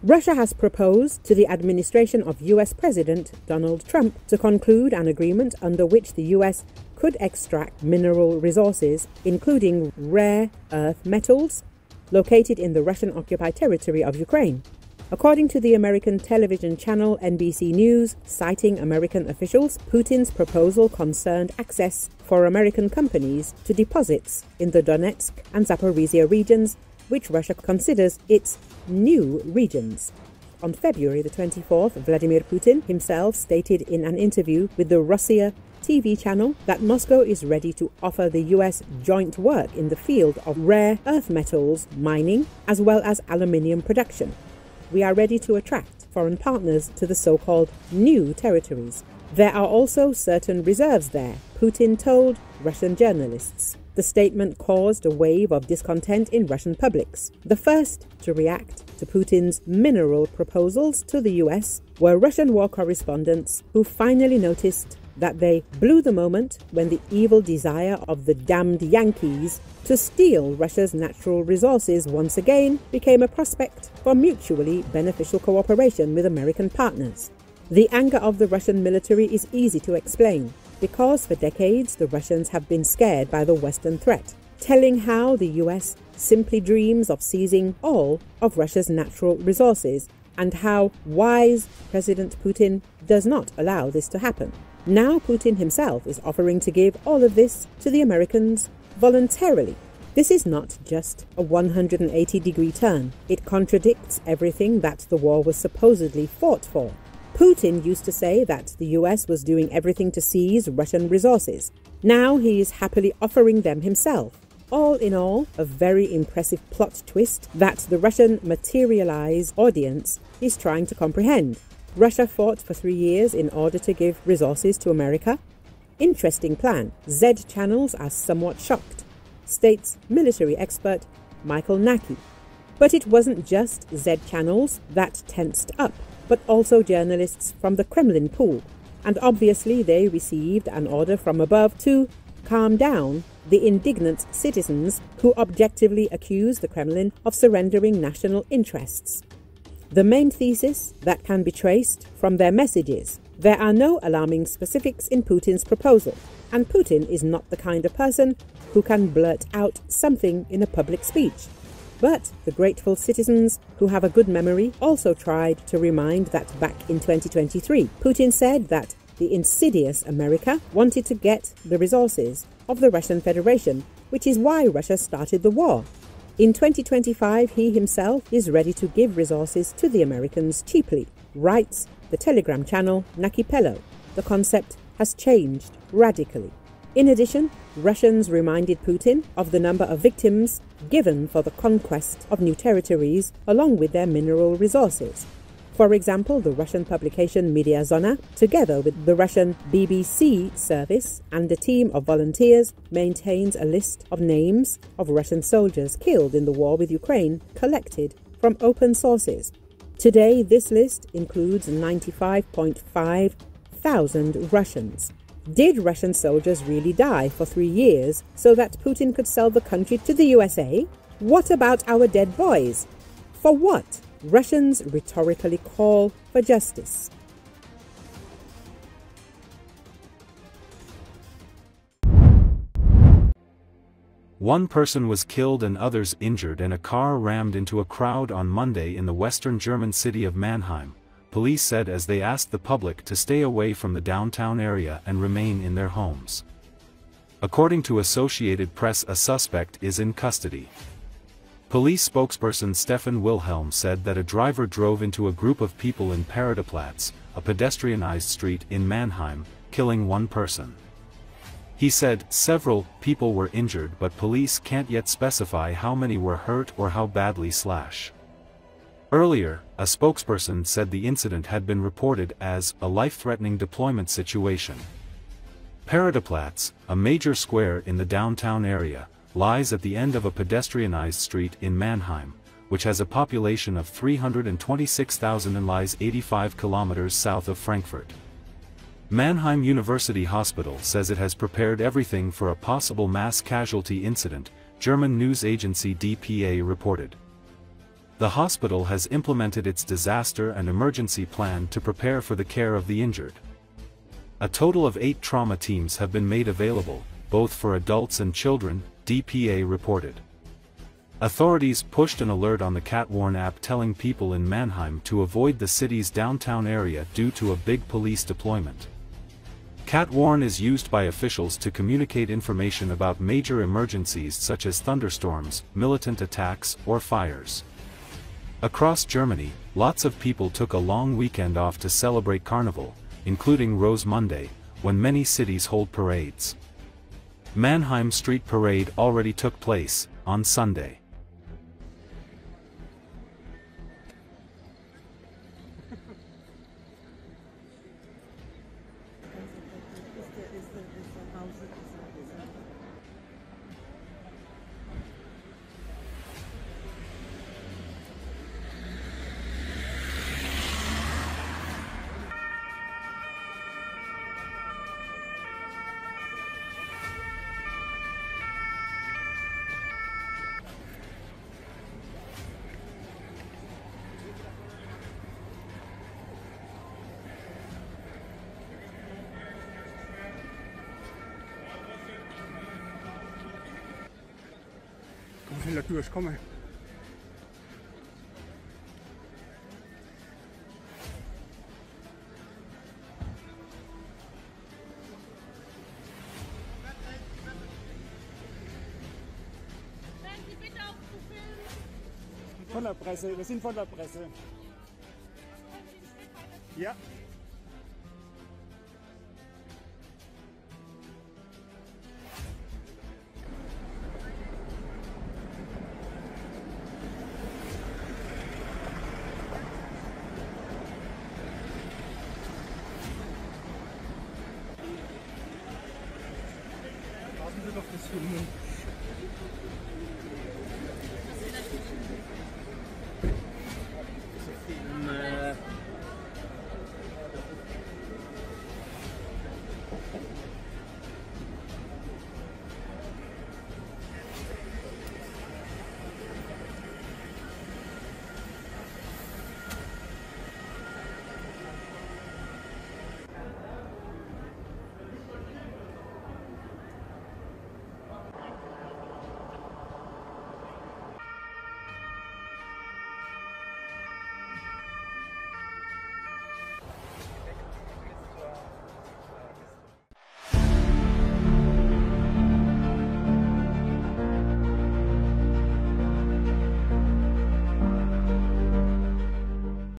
Russia has proposed to the administration of US President Donald Trump to conclude an agreement under which the US could extract mineral resources, including rare earth metals, located in the Russian-occupied territory of Ukraine. According to the American television channel NBC News, citing American officials, Putin's proposal concerned access for American companies to deposits in the Donetsk and Zaporizhia regions, which Russia considers its new regions. On February the 24th, Vladimir Putin himself stated in an interview with the Rossiya TV channel that Moscow is ready to offer the US joint work in the field of rare earth metals mining as well as aluminium production. We are ready to attract foreign partners to the so-called new territories. There are also certain reserves there, Putin told Russian journalists. The statement caused a wave of discontent in Russian publics. The first to react to Putin's mineral proposals to the US were Russian war correspondents who finally noticed that they blew the moment when the evil desire of the damned Yankees to steal Russia's natural resources once again became a prospect for mutually beneficial cooperation with American partners. The anger of the Russian military is easy to explain, because for decades the Russians have been scared by the Western threat, telling how the US simply dreams of seizing all of Russia's natural resources and how wise President Putin does not allow this to happen. Now Putin himself is offering to give all of this to the Americans voluntarily. This is not just a 180-degree turn. It contradicts everything that the war was supposedly fought for. Putin used to say that the US was doing everything to seize Russian resources. Now he is happily offering them himself. All in all, a very impressive plot twist that the Russian materialized audience is trying to comprehend. Russia fought for 3 years in order to give resources to America. Interesting plan. Z channels are somewhat shocked, states military expert Michael Naki. But it wasn't just Z channels that tensed up, but also journalists from the Kremlin pool. And obviously they received an order from above to calm down the indignant citizens who objectively accuse the Kremlin of surrendering national interests. The main thesis that can be traced from their messages: there are no alarming specifics in Putin's proposal, and Putin is not the kind of person who can blurt out something in a public speech. But the grateful citizens who have a good memory also tried to remind that back in 2023, Putin said that the insidious America wanted to get the resources of the Russian Federation, which is why Russia started the war. In 2025, he himself is ready to give resources to the Americans cheaply, writes the Telegram channel Nakipelo. The concept has changed radically. In addition, Russians reminded Putin of the number of victims given for the conquest of new territories along with their mineral resources. For example, the Russian publication Media Zona, together with the Russian BBC service and a team of volunteers, maintains a list of names of Russian soldiers killed in the war with Ukraine, collected from open sources. Today, this list includes 95.5 thousand Russians. Did Russian soldiers really die for 3 years so that Putin could sell the country to the USA? What about our dead boys? For what? Russians rhetorically call for justice. One person was killed and others injured and a car rammed into a crowd on Monday in the western German city of Mannheim, police said as they asked the public to stay away from the downtown area and remain in their homes. According to Associated Press, a suspect is in custody. Police spokesperson Stefan Wilhelm said that a driver drove into a group of people in Paradeplatz, a pedestrianized street in Mannheim, killing one person. He said several people were injured, but police can't yet specify how many were hurt or how badly. Earlier, a spokesperson said the incident had been reported as a life-threatening deployment situation. Paradeplatz, a major square in the downtown area, lies at the end of a pedestrianized street in Mannheim, which has a population of 326,000 and lies 85 kilometers south of Frankfurt. Mannheim University Hospital says it has prepared everything for a possible mass casualty incident, German news agency DPA reported. The hospital has implemented its disaster and emergency plan to prepare for the care of the injured. A total of 8 trauma teams have been made available, both for adults and children, DPA reported. Authorities pushed an alert on the Cat-Warn app telling people in Mannheim to avoid the city's downtown area due to a big police deployment. Cat-Warn is used by officials to communicate information about major emergencies such as thunderstorms, militant attacks, or fires. Across Germany, lots of people took a long weekend off to celebrate Carnival, including Rose Monday, when many cities hold parades. Mannheim Street Parade already took place on Sunday. Schneller durchkomme. Von der Presse, wir sind von der Presse. Ja.